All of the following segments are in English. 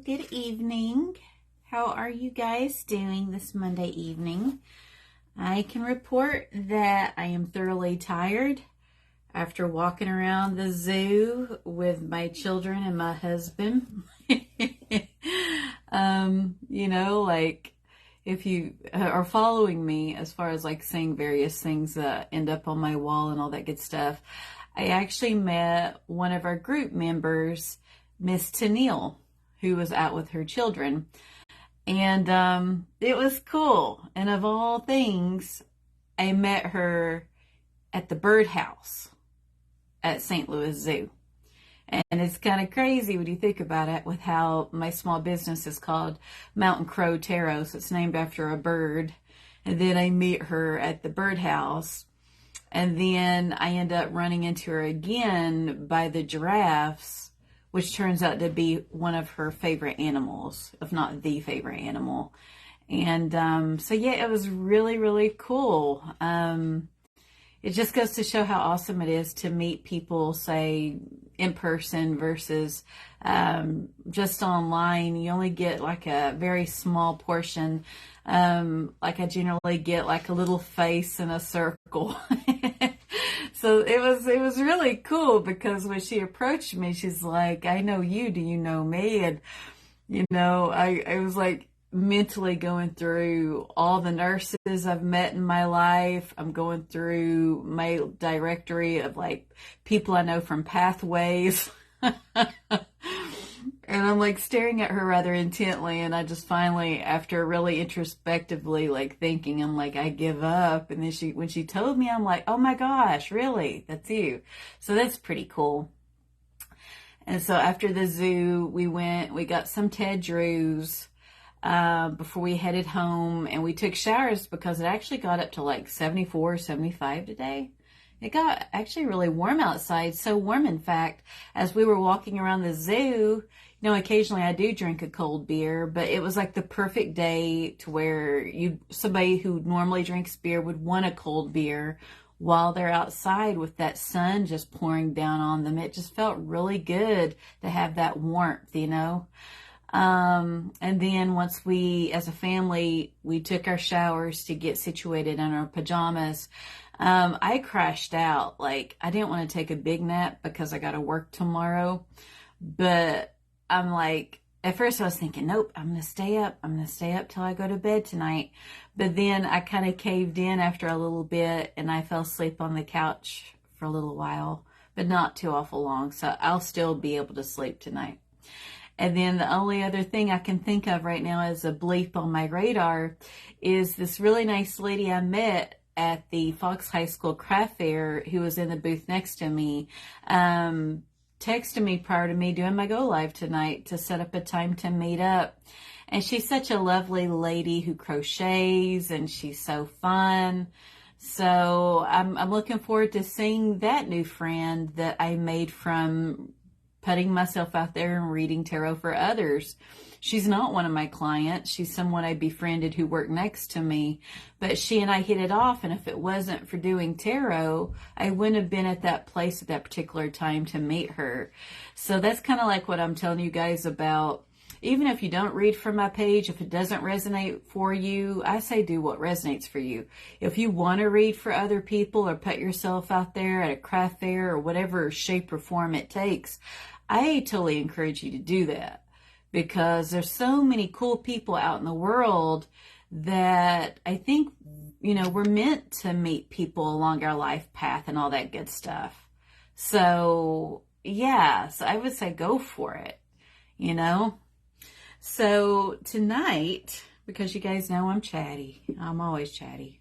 Good evening. How are you guys doing this Monday evening? I can report that I am thoroughly tired after walking around the zoo with my children and my husband. Like if you are following me as far as like saying various things that end up on my wall and all that good stuff, I actually met one of our group members, Miss Tennille, who was out with her children. And it was cool. And of all things, I met her at the birdhouse at St. Louis Zoo. And it's kind of crazy when you think about it with how my small business is called Mountain Crow Tarot. So it's named after a bird. And then I meet her at the birdhouse. And then I end up running into her again by the giraffes, which turns out to be one of her favorite animals, if not the favorite animal. And so yeah, it was really, really cool. It just goes to show how awesome it is to meet people, say, in person versus just online. You only get like a very small portion. Like I generally get like a little face in a circle. So it was really cool because when she approached me, she's like, "I know you. Do you know me?" And I was like mentally going through all the nurses I've met in my life. I'm going through my directory of like people I know from Pathways. And I'm like staring at her rather intently, and I just finally, after really introspectively like thinking, I'm like, I give up. And then when she told me, I'm like, oh my gosh, really? That's you. So that's pretty cool. And so after the zoo, we got some Ted Drews before we headed home, and we took showers because it actually got up to like 74, 75 today. It got actually really warm outside, so warm in fact, as we were walking around the zoo, occasionally I do drink a cold beer, but it was like the perfect day to where somebody who normally drinks beer would want a cold beer while they're outside with that sun just pouring down on them. It just felt really good to have that warmth. And then once we, as a family, we took our showers to get situated in our pajamas. I crashed out. Like, I didn't want to take a big nap because I got to work tomorrow. But I'm like, at first I was thinking, nope, I'm going to stay up. I'm going to stay up till I go to bed tonight. But then I kind of caved in after a little bit, and I fell asleep on the couch for a little while, but not too awful long. So I'll still be able to sleep tonight. And then the only other thing I can think of right now as a bleep on my radar is this really nice lady I met at the Fox High School craft fair who was in the booth next to me, texted me prior to me doing my go live tonight to set up a time to meet up. And she's such a lovely lady who crochets, and she's so fun. So I'm looking forward to seeing that new friend that I made from putting myself out there and reading tarot for others. She's not one of my clients. She's someone I befriended who worked next to me. But she and I hit it off, and if it wasn't for doing tarot, I wouldn't have been at that place at that particular time to meet her. So that's kind of like what I'm telling you guys about. Even if you don't read from my page, if it doesn't resonate for you, I say do what resonates for you. If you want to read for other people or put yourself out there at a craft fair or whatever shape or form it takes, I totally encourage you to do that, because there's so many cool people out in the world that I think, we're meant to meet people along our life path and all that good stuff. So I would say go for it, So tonight, because you guys know I'm chatty, I'm always chatty.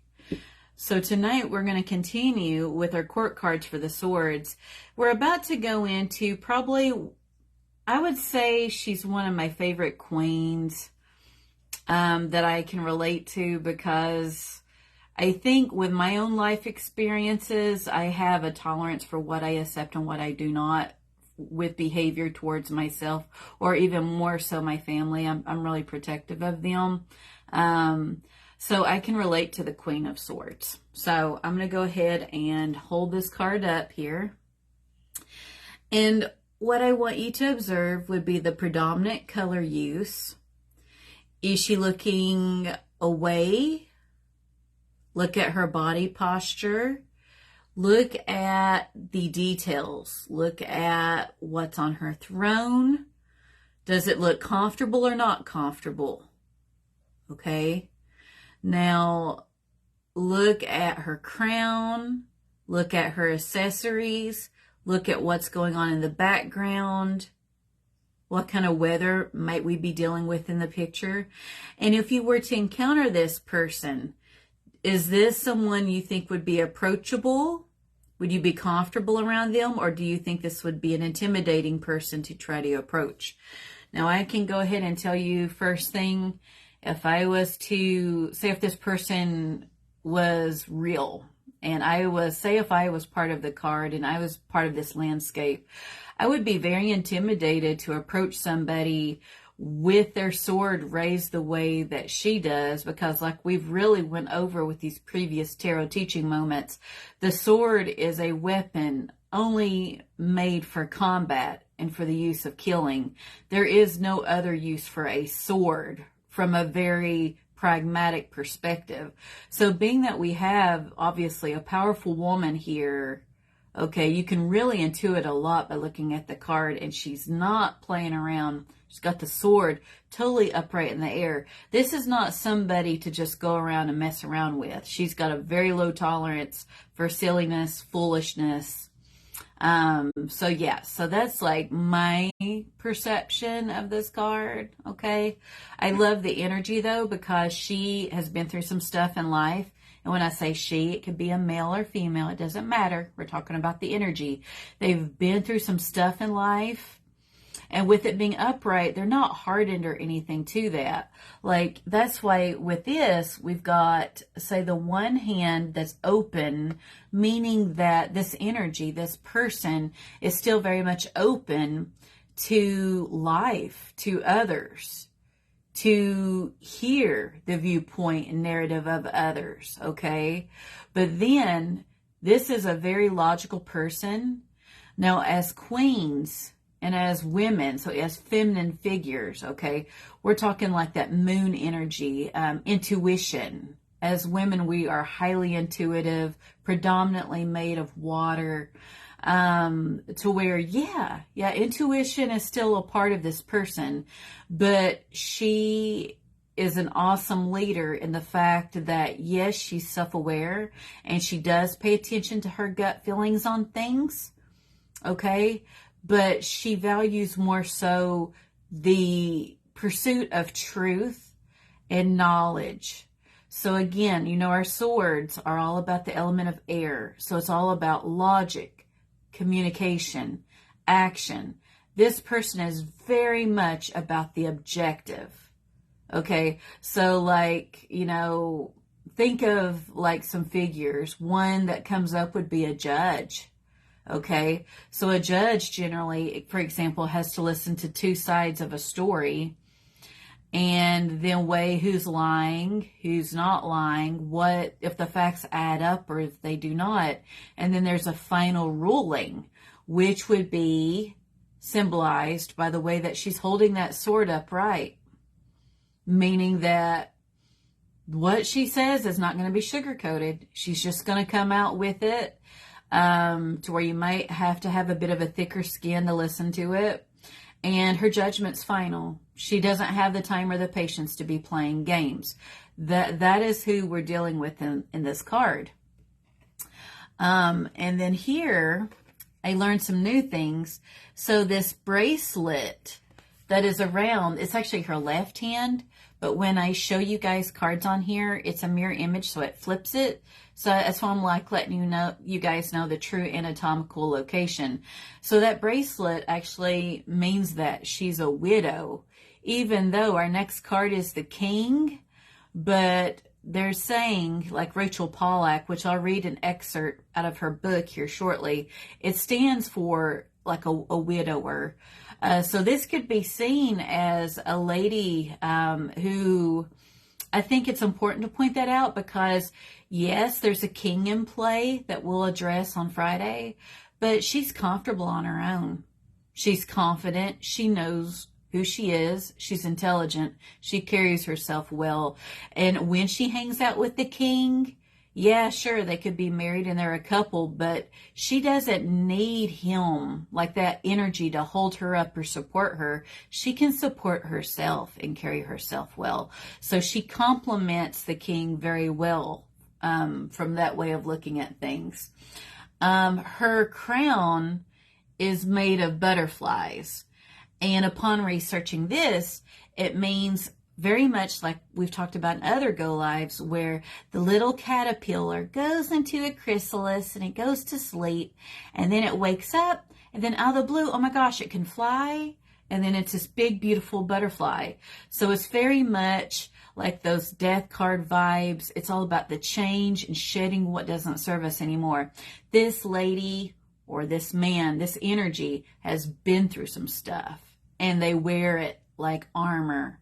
So tonight we're going to continue with our court cards for the swords. We're about to go into probably, I would say she's one of my favorite queens that I can relate to, because I think with my own life experiences, I have a tolerance for what I accept and what I do not with behavior towards myself, or even more so my family. I'm really protective of them. So I can relate to the Queen of Swords. So I'm going to go ahead and hold this card up here. And what I want you to observe would be the predominant color use. Is she looking away? Look at her body posture. Look at the details. Look at what's on her throne. Does it look comfortable or not comfortable? Okay. Now, look at her crown. Look at her accessories. Look at what's going on in the background. What kind of weather might we be dealing with in the picture? And if you were to encounter this person, is this someone you think would be approachable? Would you be comfortable around them? Or do you think this would be an intimidating person to try to approach? Now, I can go ahead and tell you first thing, if I was to say if this person was real, and if I was part of the card and I was part of this landscape, I would be very intimidated to approach somebody with their sword raised the way that she does, because like we've really went over with these previous tarot teaching moments, the sword is a weapon only made for combat and for the use of killing. There is no other use for a sword from a very pragmatic perspective. So being that we have obviously a powerful woman here, okay, you can really intuit a lot by looking at the card, and she's not playing around. She's got the sword totally upright in the air. This is not somebody to just go around and mess around with. She's got a very low tolerance for silliness, foolishness. So that's like my perception of this card. Okay. I love the energy though, because she has been through some stuff in life. And when I say she, it could be a male or female. It doesn't matter. We're talking about the energy. They've been through some stuff in life. And with it being upright, they're not hardened or anything to that. Like, that's why with this, we've got, say, the one hand that's open, meaning that this energy, this person is still very much open to life, to others, to hear the viewpoint and narrative of others, okay? But then, this is a very logical person. Now, as queens, and as women, so as feminine figures, okay, we're talking like that moon energy, intuition. As women, we are highly intuitive, predominantly made of water, to where, yeah, intuition is still a part of this person, but she is an awesome leader in the fact that, yes, she's self-aware and she does pay attention to her gut feelings on things, okay? But she values more so the pursuit of truth and knowledge. So again, our swords are all about the element of air. So it's all about logic, communication, action. This person is very much about the objective. Okay, so like, think of like some figures. One that comes up would be a judge. Okay, so a judge generally, for example, has to listen to two sides of a story and then weigh who's lying, who's not lying, what if the facts add up or if they do not. And then there's a final ruling, which would be symbolized by the way that she's holding that sword upright, meaning that what she says is not going to be sugar-coated. She's just going to come out with it. To where you might have to have a bit of a thicker skin to listen to it. And her judgment's final. She doesn't have the time or the patience to be playing games. That is who we're dealing with in this card. And then here, I learned some new things. So this bracelet that is around, it's actually her left hand. But when I show you guys cards on here, it's a mirror image, so it flips it. So that's why I'm like letting you guys know the true anatomical location. So that bracelet actually means that she's a widow, even though our next card is the king. But they're saying, like Rachel Pollack, which I'll read an excerpt out of her book here shortly, it stands for like a widower. So this could be seen as a lady who, I think it's important to point that out because, yes, there's a king in play that we'll address on Friday, but she's comfortable on her own. She's confident. She knows who she is. She's intelligent. She carries herself well. And when she hangs out with the king, yeah, sure, they could be married and they're a couple, but she doesn't need him, like that energy, to hold her up or support her. She can support herself and carry herself well. So she complements the king very well, from that way of looking at things. Her crown is made of butterflies. And upon researching this, it means very much like we've talked about in other Go Lives, where the little caterpillar goes into a chrysalis and it goes to sleep, and then it wakes up, and then out of the blue, oh my gosh, it can fly, and then it's this big, beautiful butterfly. So it's very much like those death card vibes. It's all about the change and shedding what doesn't serve us anymore. This lady or this man, this energy has been through some stuff, and they wear it like armor.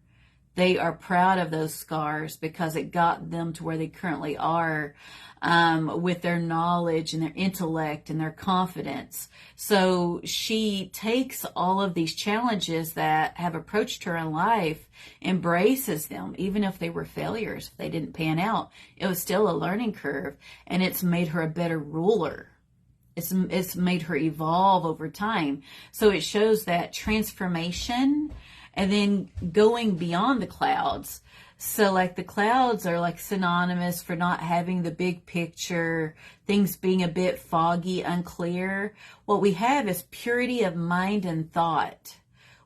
They are proud of those scars because it got them to where they currently are, with their knowledge and their intellect and their confidence. So she takes all of these challenges that have approached her in life, embraces them, even if they were failures, if they didn't pan out. It was still a learning curve, and it's made her a better ruler. It's made her evolve over time. So it shows that transformation and then going beyond the clouds. So like the clouds are like synonymous for not having the big picture, things being a bit foggy, unclear. What we have is purity of mind and thought,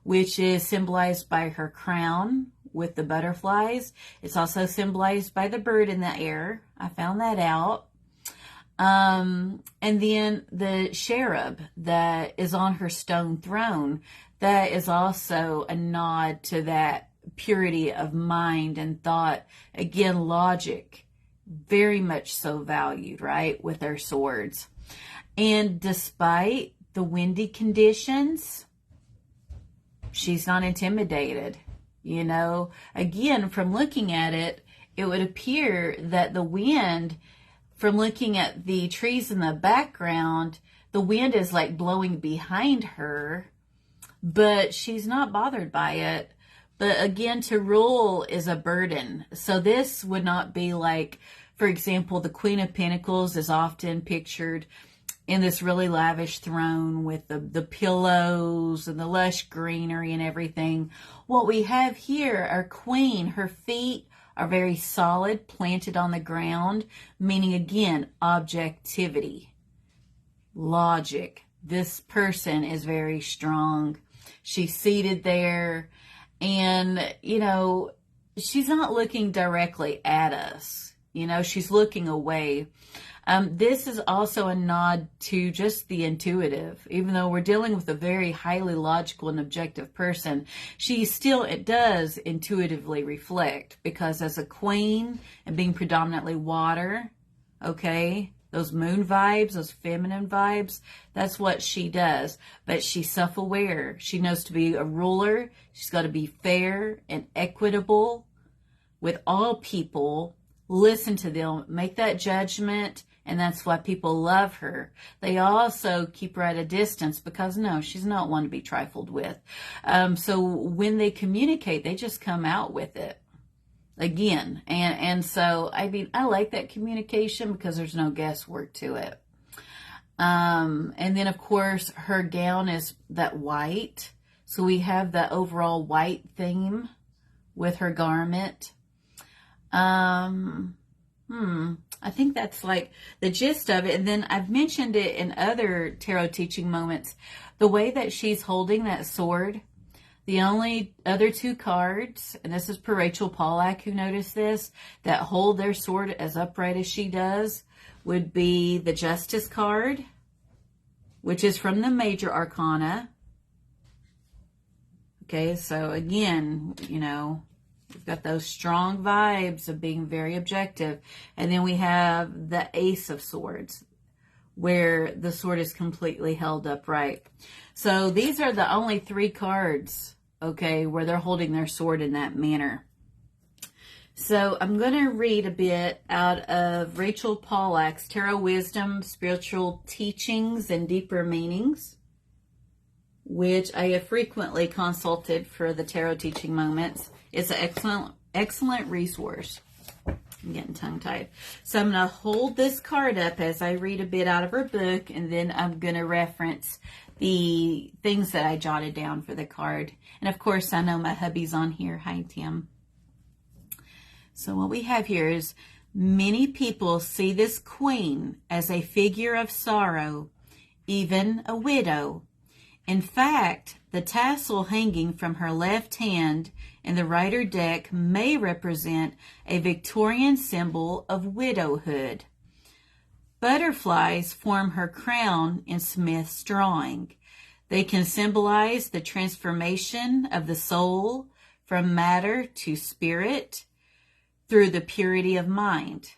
which is symbolized by her crown with the butterflies. It's also symbolized by the bird in the air. I found that out. And then the cherub that is on her stone throne, that is also a nod to that purity of mind and thought. Again, logic, very much so valued, right, with their swords. And despite the windy conditions, she's not intimidated. You know, again, from looking at it, it would appear that the wind, from looking at the trees in the background, the wind is like blowing behind her, but she's not bothered by it. But again, to rule is a burden. So this would not be like, for example, the Queen of Pentacles is often pictured in this really lavish throne with the pillows and the lush greenery and everything. What we have here, our queen, her feet are very solid, planted on the ground, meaning, again, objectivity, logic. This person is very strong. She's seated there, and, you know, she's not looking directly at us. You know, she's looking away. This is also a nod to just the intuitive. Even though we're dealing with a very highly logical and objective person, it does intuitively reflect, because as a queen and being predominantly water, okay, those moon vibes, those feminine vibes, that's what she does. But she's self-aware. She knows to be a ruler. She's got to be fair and equitable with all people. Listen to them, make that judgment, and that's why people love her. They also keep her at a distance because, no, she's not one to be trifled with. So when they communicate, they just come out with it. Again, and so, I mean, I like that communication because there's no guesswork to it. And then, of course, her gown is that white. So we have the overall white theme with her garment. I think that's like the gist of it. And then I've mentioned it in other tarot teaching moments. The way that she's holding that sword, the only other two cards, and this is per Rachel Pollack who noticed this, that hold their sword as upright as she does, would be the Justice card, which is from the Major Arcana. Okay, so again, you know, we've got those strong vibes of being very objective. And then we have the Ace of Swords, where the sword is completely held upright. So these are the only three cards, okay, where they're holding their sword in that manner. So I'm going to read a bit out of Rachel Pollack's Tarot Wisdom, Spiritual Teachings, and Deeper Meanings. which I have frequently consulted for the tarot teaching moments. It's an excellent resource. I'm getting tongue-tied. So I'm going to hold this card up as I read a bit out of her book, and then I'm going to reference the things that I jotted down for the card. And of course, I know my hubby's on here. Hi, Tim. So what we have here is, many people see this queen as a figure of sorrow, even a widow. In fact, the tassel hanging from her left hand in the Rider deck may represent a Victorian symbol of widowhood. Butterflies form her crown in Smith's drawing. They can symbolize the transformation of the soul from matter to spirit through the purity of mind.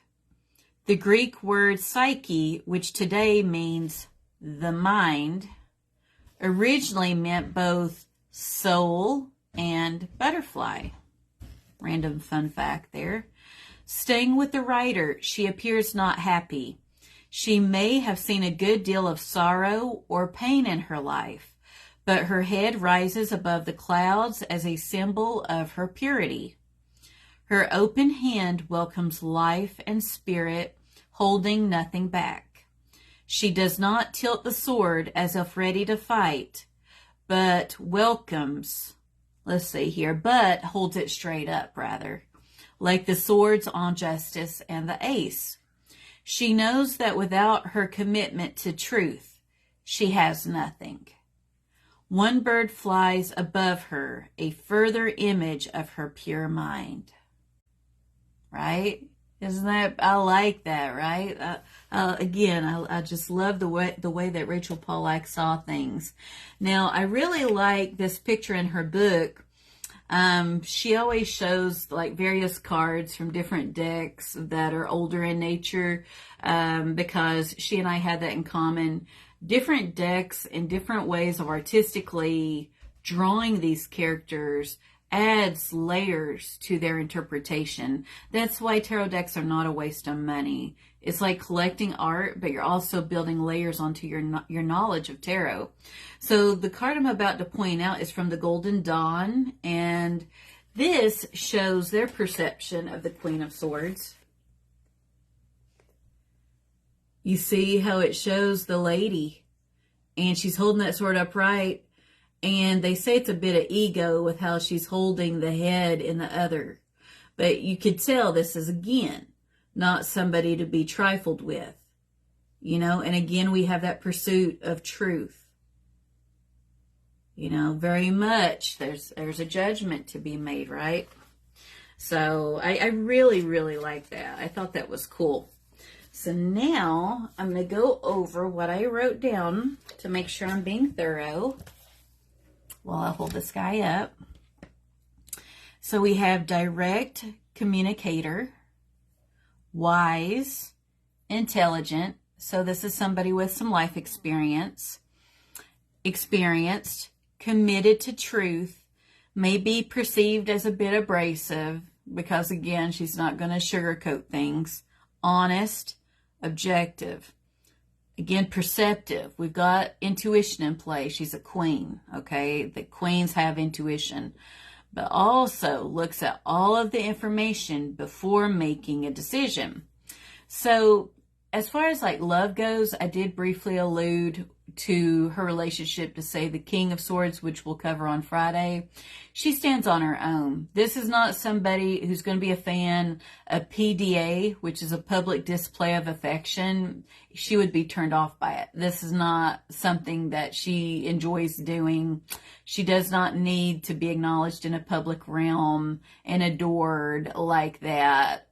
The Greek word psyche, which today means the mind, originally meant both soul and butterfly. Random fun fact there. Staying with the writer, she appears not happy. She may have seen a good deal of sorrow or pain in her life, but her head rises above the clouds as a symbol of her purity. Her open hand welcomes life and spirit, holding nothing back. She does not tilt the sword as if ready to fight, but welcomes, but holds it straight up, rather, like the swords on justice and the ace. She knows that without her commitment to truth, she has nothing. One bird flies above her, a further image of her pure mind. Right? Isn't that, I like that, right? I just love the way that Rachel Pollack saw things. Now, I really like this picture in her book. She always shows like various cards from different decks that are older in nature, because she and I had that in common. Different decks and different ways of artistically drawing these characters adds layers to their interpretation. That's why tarot decks are not a waste of money. It's like collecting art, but you're also building layers onto your knowledge of tarot. So the card I'm about to point out is from the Golden Dawn, and this shows their perception of the Queen of Swords. You see how it shows the lady, and she's holding that sword upright. And they say it's a bit of ego with how she's holding the head in the other. But you could tell this is, again, not somebody to be trifled with. You know, and again, we have that pursuit of truth. You know, very much there's a judgment to be made, right? So I really, really like that. I thought that was cool. So now I'm going to go over what I wrote down to make sure I'm being thorough. Well, I'll hold this guy up. So we have direct communicator, wise, intelligent. So this is somebody with some life experience, experienced, committed to truth, may be perceived as a bit abrasive because, again, she's not going to sugarcoat things, honest, objective. Again, perceptive. We've got intuition in play. She's a queen, okay? The queens have intuition, but also looks at all of the information before making a decision. So as far as like love goes, I did briefly allude to her relationship to, say, the King of Swords, which we'll cover on Friday. She stands on her own. This is not somebody who's going to be a fan of PDA, which is a public display of affection. She would be turned off by it. This is not something that she enjoys doing. She does not need to be acknowledged in a public realm and adored like that.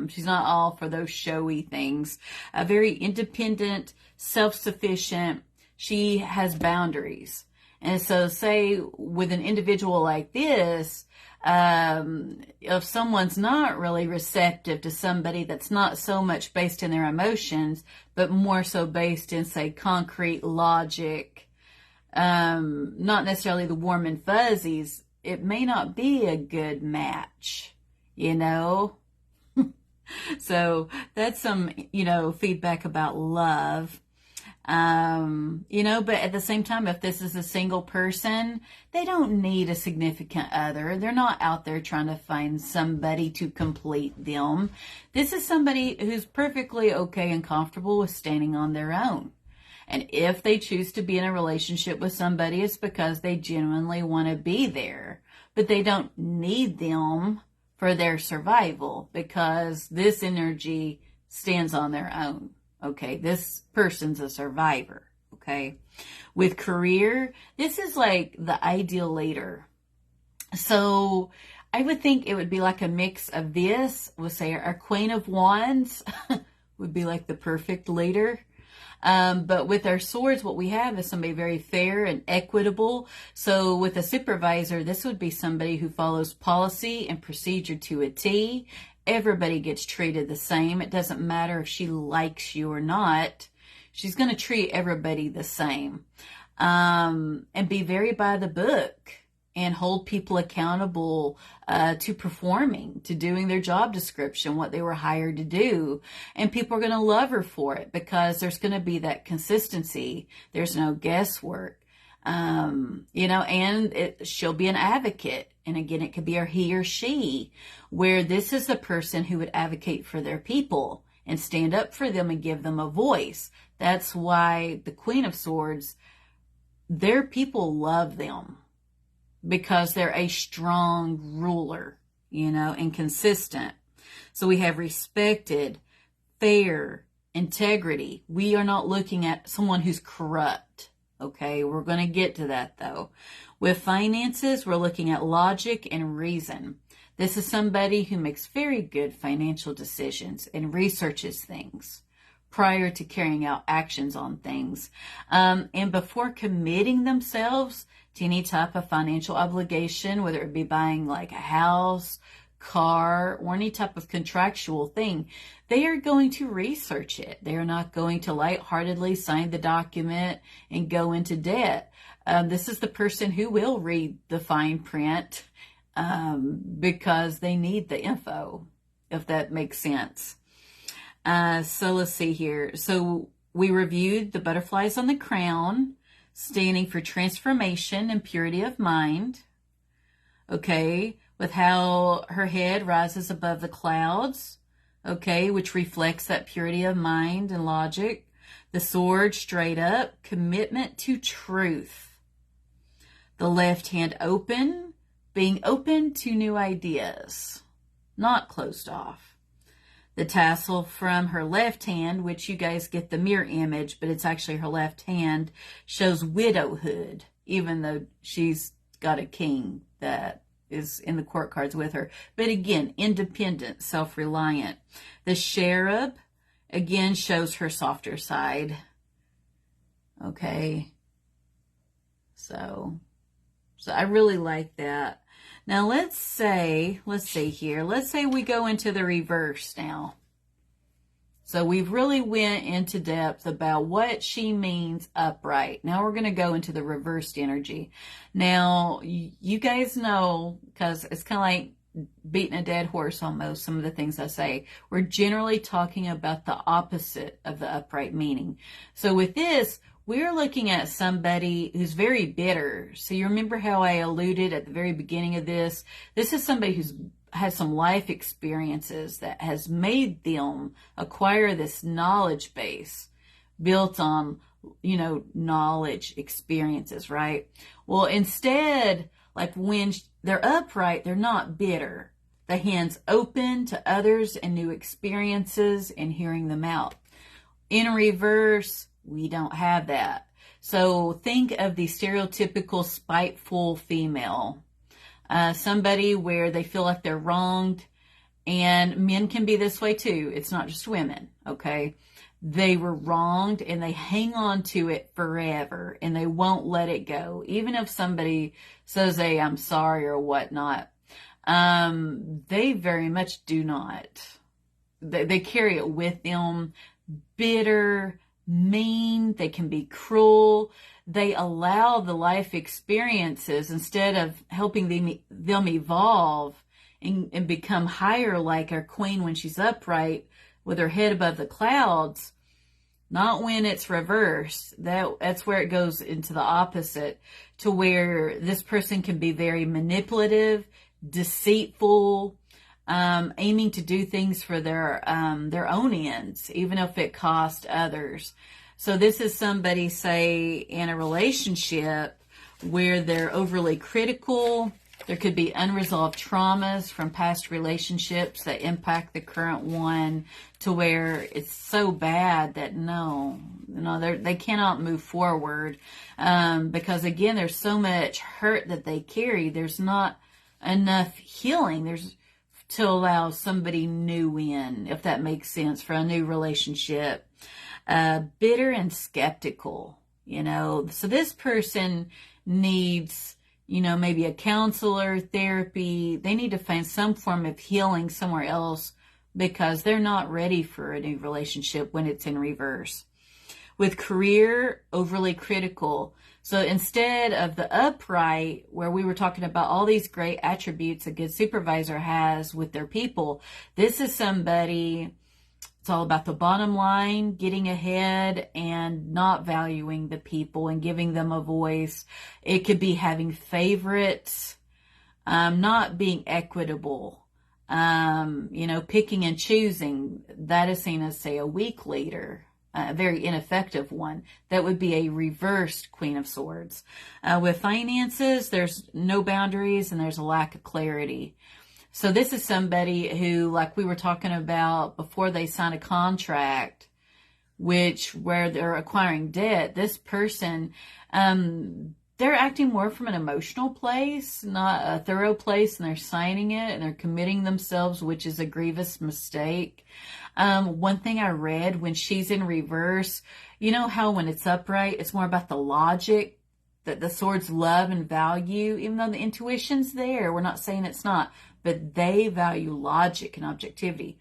She's not all for those showy things. Very independent, self-sufficient. She has boundaries. And so, say, with an individual like this, if someone's not really receptive to somebody that's not so much based in their emotions, but more so based in, say, concrete logic, not necessarily the warm and fuzzies, it may not be a good match, you know? So that's some, feedback about love. But at the same time, if this is a single person, they don't need a significant other. They're not out there trying to find somebody to complete them. This is somebody who's perfectly okay and comfortable with standing on their own. And if they choose to be in a relationship with somebody, it's because they genuinely want to be there. But they don't need them for their survival, because this energy stands on their own. Okay, this person's a survivor. Okay, with career, this is like the ideal leader. So I would think it would be like a mix of this. We'll say our Queen of Wands would be like the perfect leader. But with our swords, what we have is somebody very fair and equitable. So with a supervisor, this would be somebody who follows policy and procedure to a T. Everybody gets treated the same. It doesn't matter if she likes you or not. She's going to treat everybody the same. And be very by the book and hold people accountable to performing, to doing their job description, what they were hired to do. And people are going to love her for it because there's going to be that consistency. There's no guesswork. And she'll be an advocate. And again, it could be a he or she, where this is the person who would advocate for their people and stand up for them and give them a voice. That's why the Queen of Swords, their people love them because they're a strong ruler, and consistent. So we have respected, fair, integrity. We are not looking at someone who's corrupt. Okay, we're going to get to that though. With finances, we're looking at logic and reason. This is somebody who makes very good financial decisions and researches things prior to carrying out actions on things. And before committing themselves to any type of financial obligation, whether it be buying like a house, car, or any type of contractual thing, they are going to research it. They are not going to lightheartedly sign the document and go into debt. This is the person who will read the fine print because they need the info, if that makes sense. So let's see here. So we reviewed the butterflies on the crown, standing for transformation and purity of mind. Okay, with how her head rises above the clouds, okay, which reflects that purity of mind and logic. The sword straight up, commitment to truth. The left hand open, being open to new ideas, not closed off. The tassel from her left hand, which you guys get the mirror image, but it's actually her left hand, shows widowhood, even though she's got a king that is in the court cards with her. But again, independent, self-reliant. The cherub, again, shows her softer side. Okay. So I really like that. Now let's see here. Let's say we go into the reverse now. So we've really went into depth about what she means upright. Now we're going to go into the reversed energy. Now, you guys know, because it's kind of like beating a dead horse almost, some of the things I say. We're generally talking about the opposite of the upright meaning. So with this, we're looking at somebody who's very bitter. So you remember how I alluded at the very beginning of this? This is somebody who's has some life experiences that has made them acquire this knowledge base built on, knowledge experiences, right? Well, instead, like when they're upright, they're not bitter. The hand's open to others and new experiences and hearing them out. In reverse, we don't have that. So think of the stereotypical spiteful female. Somebody where they feel like they're wronged, and men can be this way too. It's not just women, okay? They were wronged and they hang on to it forever and they won't let it go. Even if somebody says, hey, I'm sorry or whatnot, they very much do not. They carry it with them. Bitter, mean, they can be cruel. They allow the life experiences, instead of helping them evolve and become higher, like our queen when she's upright with her head above the clouds, not when it's reversed. That's where it goes into the opposite, to where this person can be very manipulative, deceitful, aiming to do things for their own ends, even if it costs others. So this is somebody, say, in a relationship where they're overly critical. There could be unresolved traumas from past relationships that impact the current one, to where it's so bad that they cannot move forward, because again, there's so much hurt that they carry. There's not enough healing to allow somebody new in, if that makes sense, for a new relationship. Bitter and skeptical, so this person needs, maybe a counselor, therapy. They need to find some form of healing somewhere else, because they're not ready for a new relationship when it's in reverse. With career, overly critical. So instead of the upright, where we were talking about all these great attributes a good supervisor has with their people, this is somebody, it's all about the bottom line, getting ahead, and not valuing the people and giving them a voice. It could be having favorites, not being equitable, picking and choosing. That is seen as, say, a weak leader, a very ineffective one. That would be a reversed Queen of Swords. With finances, there's no boundaries and there's a lack of clarity. So this is somebody who, like we were talking about before they sign a contract, where they're acquiring debt, this person, they're acting more from an emotional place, not a thorough place, and they're signing it and they're committing themselves, which is a grievous mistake. One thing I read, when she's in reverse, how when it's upright, it's more about the logic that the swords love and value, even though the intuition's there. We're not saying it's not, but they value logic and objectivity.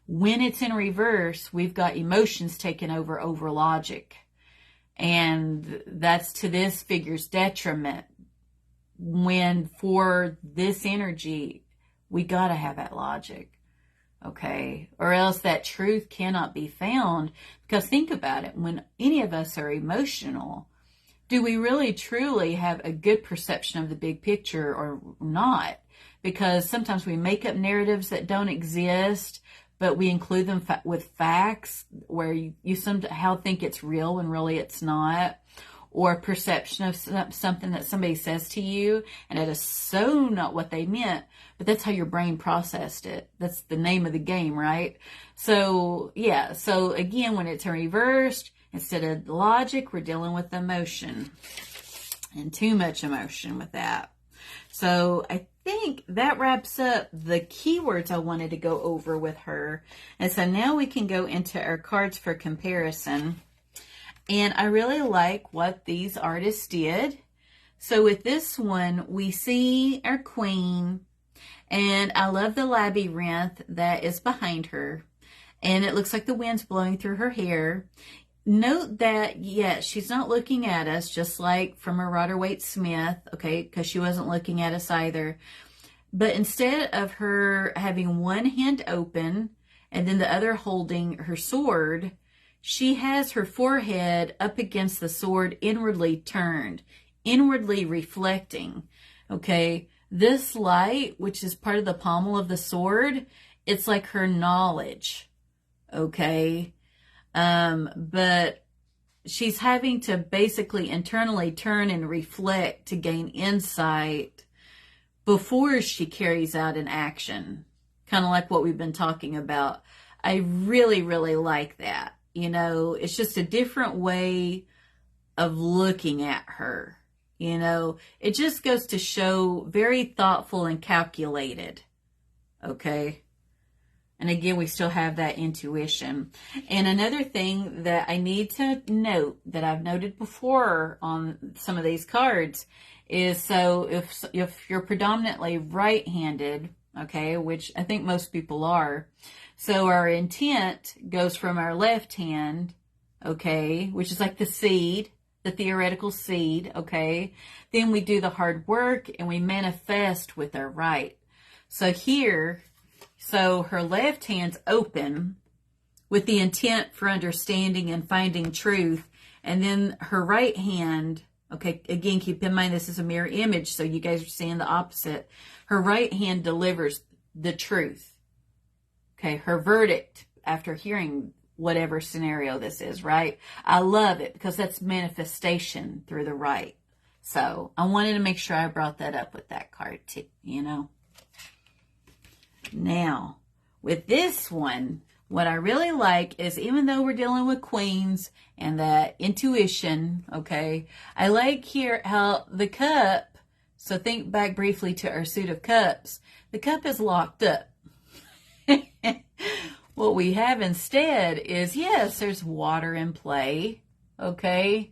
When it's in reverse, we've got emotions taking over logic. And that's to this figure's detriment. When for this energy, we got to have that logic. Okay? Or else that truth cannot be found. Because think about it. When any of us are emotional, do we really truly have a good perception of the big picture or not? Because sometimes we make up narratives that don't exist, but we include them with facts where you somehow think it's real when really it's not. Or perception of something that somebody says to you, and it is so not what they meant, but that's how your brain processed it. That's the name of the game, right? So, yeah. So, again, when it's reversed, instead of logic, we're dealing with emotion. And too much emotion with that. So I think that wraps up the keywords I wanted to go over with her. And so now we can go into our cards for comparison. And I really like what these artists did. So with this one, we see our queen. And I love the labyrinth that is behind her. And it looks like the wind's blowing through her hair. Note that, yes, she's not looking at us, just like from a Rider-Waite-Smith, okay, because she wasn't looking at us either. But instead of her having one hand open and then the other holding her sword, she has her forehead up against the sword, inwardly turned, inwardly reflecting, okay? This light, which is part of the pommel of the sword, it's like her knowledge, okay? But she's having to basically internally turn and reflect to gain insight before she carries out an action. Kind of like what we've been talking about. I really, really like that. It's just a different way of looking at her. It just goes to show very thoughtful and calculated. Okay. And again, we still have that intuition. And another thing that I need to note that I've noted before on some of these cards is, so if you're predominantly right-handed, okay, which I think most people are, so our intent goes from our left hand, okay, which is like the seed, the theoretical seed, okay, then we do the hard work and we manifest with our right. So here, so her left hand's open, with the intent for understanding and finding truth. And then her right hand, okay, again, keep in mind this is a mirror image, so you guys are seeing the opposite. Her right hand delivers the truth. Okay, her verdict after hearing whatever scenario this is, right? I love it because that's manifestation through the right. So I wanted to make sure I brought that up with that card too, you know. Now, with this one, what I really like is, even though we're dealing with queens and that intuition, okay, I like here how the cup, so think back briefly to our suit of cups, the cup is locked up. What we have instead is, yes, there's water in play, okay?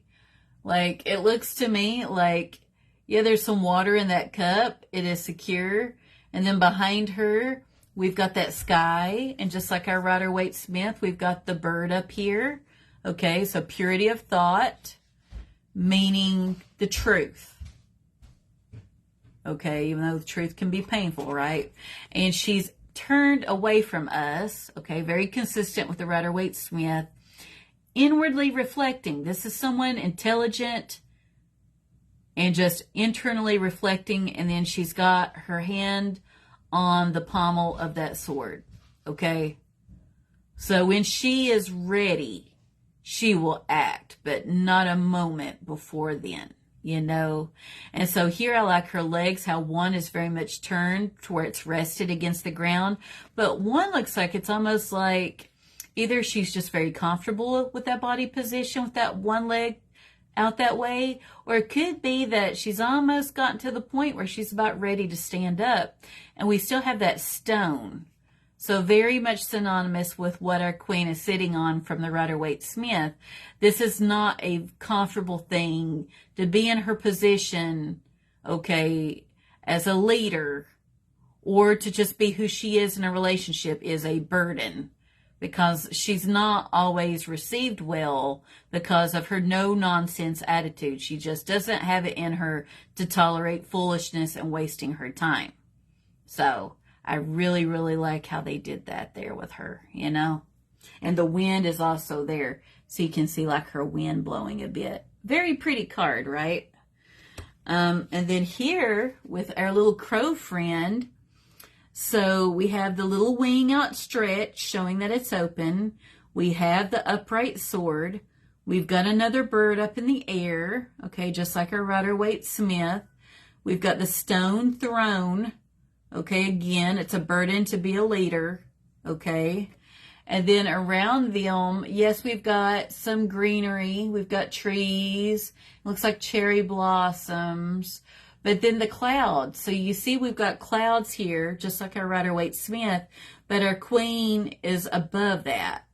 Like, it looks to me like, yeah, there's some water in that cup. It is secure. And then behind her, we've got that sky. And just like our Rider-Waite-Smith, we've got the bird up here. Okay, so purity of thought, meaning the truth. Okay, even though the truth can be painful, right? And she's turned away from us, okay, very consistent with the Rider-Waite-Smith, inwardly reflecting. This is someone intelligent and just internally reflecting, and then she's got her hand on the pommel of that sword, okay? So when she is ready, she will act, but not a moment before then. You know, and so here I like her legs, how one is very much turned to where it's rested against the ground, but one looks like it's almost like either she's just very comfortable with that body position with that one leg out that way, or it could be that she's almost gotten to the point where she's about ready to stand up, and we still have that stone. So very much synonymous with what our queen is sitting on from the Rider-Waite-Smith. This is not a comfortable thing to be in her position, okay, as a leader, or to just be who she is in a relationship is a burden, because she's not always received well because of her no-nonsense attitude. She just doesn't have it in her to tolerate foolishness and wasting her time. So I really, really like how they did that there with her, you know. And the wind is also there, so you can see like her wind blowing a bit. Very pretty card, right? And then here with our little crow friend, so we have the little wing outstretched, showing that it's open. We have the upright sword. We've got another bird up in the air, okay, just like our Rider-Waite-Smith. We've got the stone throne. Okay, again, it's a burden to be a leader, okay? And then around them, yes, we've got some greenery. We've got trees. It looks like cherry blossoms. But then the clouds. So you see we've got clouds here, just like our Rider-Waite-Smith, but our queen is above that.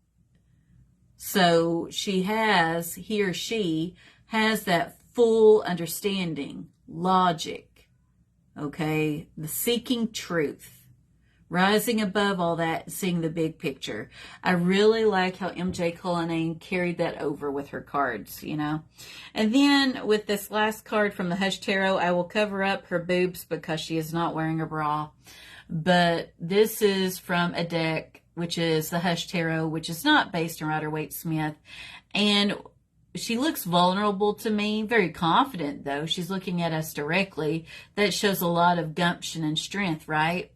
So she has, he or she has that full understanding, logic. Okay, the seeking truth, rising above all that, seeing the big picture. I really like how MJ Cullinane carried that over with her cards, you know. And then with this last card from the Hush Tarot, I will cover up her boobs because she is not wearing a bra. But this is from a deck, which is the Hush Tarot, which is not based on Rider-Waite-Smith. And she looks vulnerable to me, very confident though. She's looking at us directly. That shows a lot of gumption and strength, right?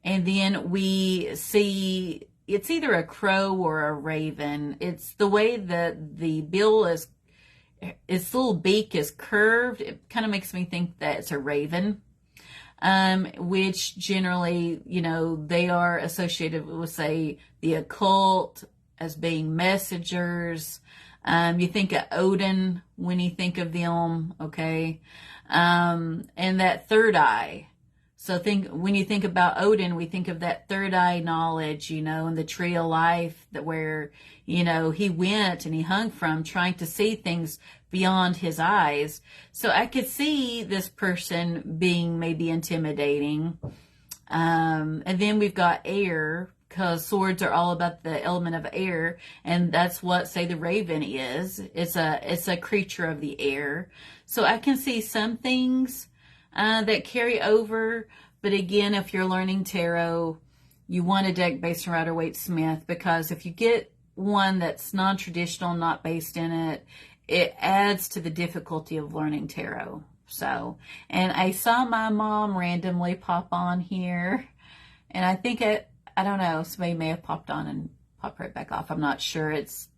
And then we see it's either a crow or a raven. It's the way that the bill is, its little beak is curved. It kind of makes me think that it's a raven, which generally, you know, they are associated with, say, the occult as being messengers. You think of Odin when you think of them, okay? And that third eye. So when you think about Odin, we think of that third eye knowledge, you know, and the tree of life that where, you know, he went and he hung from trying to see things beyond his eyes. So I could see this person being maybe intimidating. And then we've got air, because swords are all about the element of air, and that's what, say, the raven is. It's a creature of the air. So I can see some things that carry over, but again, if you're learning tarot, you want a deck based on Rider-Waite-Smith, because if you get one that's non-traditional, not based in it, it adds to the difficulty of learning tarot. So, and I saw my mom randomly pop on here, and I think I don't know, somebody may have popped on and popped right back off. I'm not sure.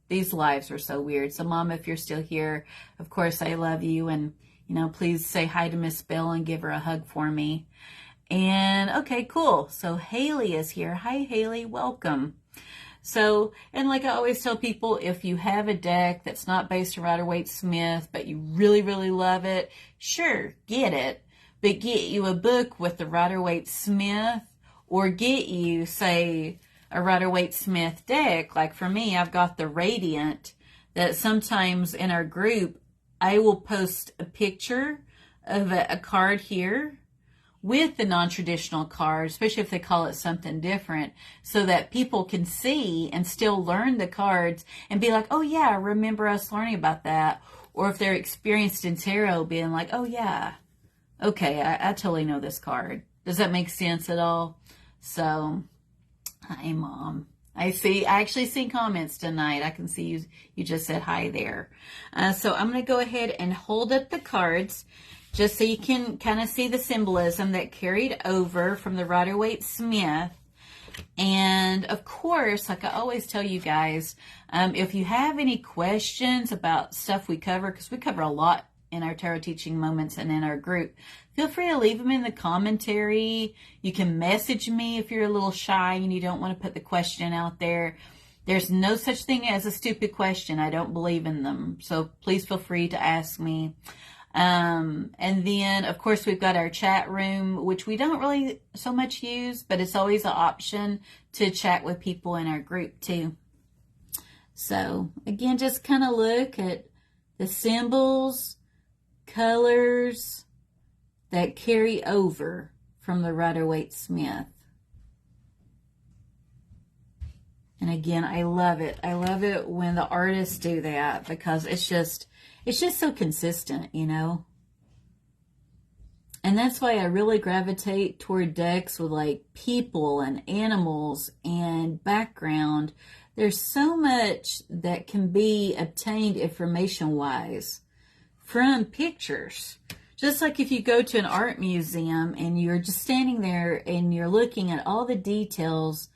These lives are so weird. So, Mom, if you're still here, of course, I love you, and, please say hi to Miss Bill and give her a hug for me. And, okay, cool. So, Haley is here. Hi, Haley. Welcome. So, and like I always tell people, if you have a deck that's not based on Rider-Waite-Smith, but you really, really love it, sure, get it. But get you a book with the Rider-Waite-Smith, or get you, say, a Rider-Waite-Smith deck. Like for me, I've got the Radiant that sometimes in our group, I will post a picture of a card here with the non-traditional card, especially if they call it something different, so that people can see and still learn the cards and be like, oh yeah, I remember us learning about that. Or if they're experienced in tarot, being like, oh yeah, okay, I totally know this card. Does that make sense at all? So, hi, Mom. I actually see comments tonight. I can see you just said hi there. So I'm going to go ahead and hold up the cards just so you can kind of see the symbolism that carried over from the Rider-Waite-Smith. And of course, like I always tell you guys, if you have any questions about stuff we cover, because we cover a lot in our tarot teaching moments and in our group, feel free to leave them in the commentary. You can message me if you're a little shy and you don't want to put the question out there. There's no such thing as a stupid question. I don't believe in them. So please feel free to ask me. And then, of course, we've got our chat room, which we don't really so much use, but it's always an option to chat with people in our group too. So again, just kind of look at the symbols, colors that carry over from the Rider-Waite-Smith. And again, I love it. I love it when the artists do that, because it's just so consistent, And that's why I really gravitate toward decks with like people and animals and background. There's so much that can be obtained information-wise from pictures. Just like if you go to an art museum and you're just standing there and you're looking at all the details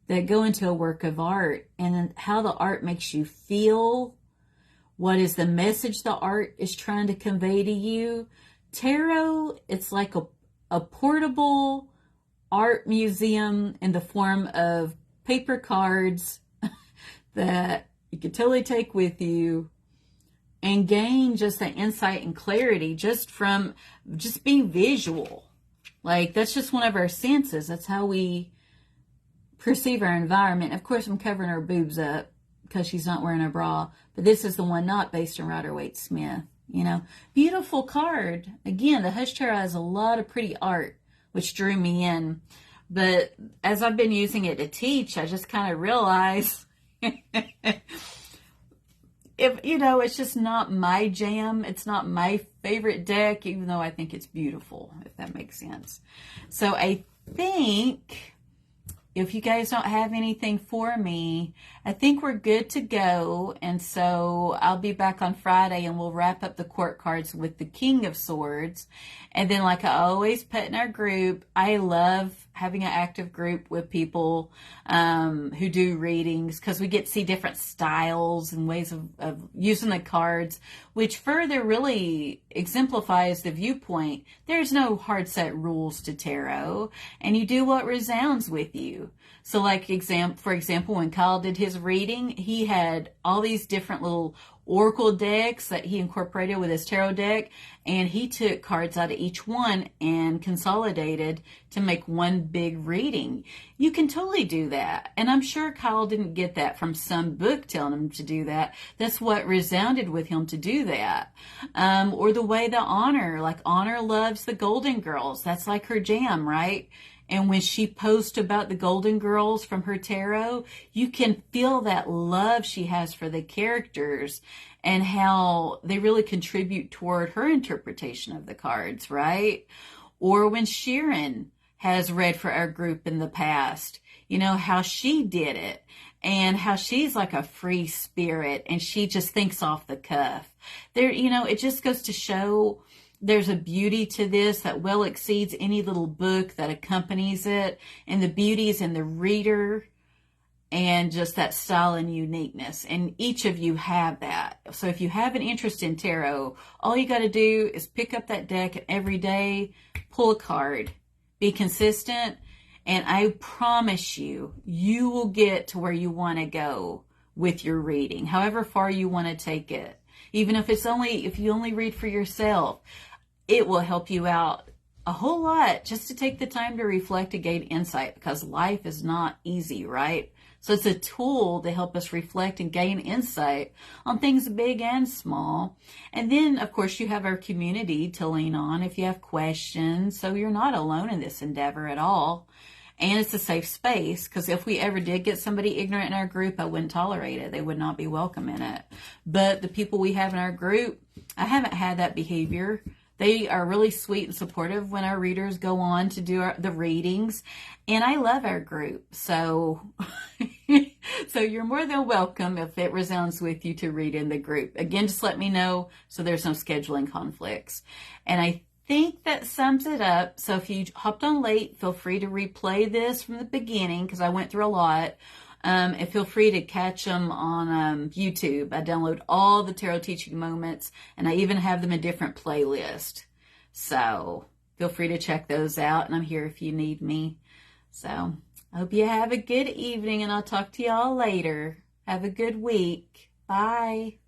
that go into a work of art and how the art makes you feel, what is the message the art is trying to convey to you. Tarot, it's like a portable art museum in the form of paper cards that you could totally take with you and gain just the insight and clarity just from just being visual. Like, that's just one of our senses. That's how we perceive our environment. Of course, I'm covering her boobs up because she's not wearing a bra, but this is the one not based on Rider-Waite-Smith. Beautiful card. Again, the Hush Tarot has a lot of pretty art, which drew me in. But as I've been using it to teach, I just kind of realized it's just not my jam. It's not my favorite deck, even though I think it's beautiful, if that makes sense. So I think if you guys don't have anything for me, I think we're good to go. And so I'll be back on Friday and we'll wrap up the court cards with the King of Swords. And then, like I always put in our group, I love having an active group with people who do readings, because we get to see different styles and ways of using the cards, which further really exemplifies the viewpoint. There's no hard set rules to tarot, and you do what resounds with you. So like for example, when Kyle did his reading, he had all these different little oracle decks that he incorporated with his tarot deck, and he took cards out of each one and consolidated to make one big reading. You can totally do that. And I'm sure Kyle didn't get that from some book telling him to do that. That's what resounded with him to do that. Or the way that Honor loves the Golden Girls. That's like her jam, right? And when she posts about the Golden Girls from her tarot, you can feel that love she has for the characters and how they really contribute toward her interpretation of the cards, right? Or when Sharon has read for our group in the past, how she did it. and how she's like a free spirit and she just thinks off the cuff. There, you know, it just goes to show there's a beauty to this that well exceeds any little book that accompanies it, and the beauty is in the reader and just that style and uniqueness. And each of you have that. So if you have an interest in tarot, all you got to do is pick up that deck and every day pull a card. Be consistent, and I promise you, you will get to where you want to go with your reading, however far you want to take it. Even if you only read for yourself, it will help you out a whole lot just to take the time to reflect and gain insight, because life is not easy, right? So it's a tool to help us reflect and gain insight on things big and small. And then, of course, you have our community to lean on if you have questions. So you're not alone in this endeavor at all. And it's a safe space, because if we ever did get somebody ignorant in our group, I wouldn't tolerate it. They would not be welcome in it. But the people we have in our group, I haven't had that behavior. They are really sweet and supportive when our readers go on to do the readings. And I love our group. So, so you're more than welcome if it resounds with you to read in the group. Again, just let me know so there's no scheduling conflicts. And I think that sums it up. So if you hopped on late, feel free to replay this from the beginning, because I went through a lot. And feel free to catch them on YouTube. I download all the tarot teaching moments, and I even have them in different playlists. So feel free to check those out, and I'm here if you need me. So I hope you have a good evening, and I'll talk to y'all later. Have a good week. Bye.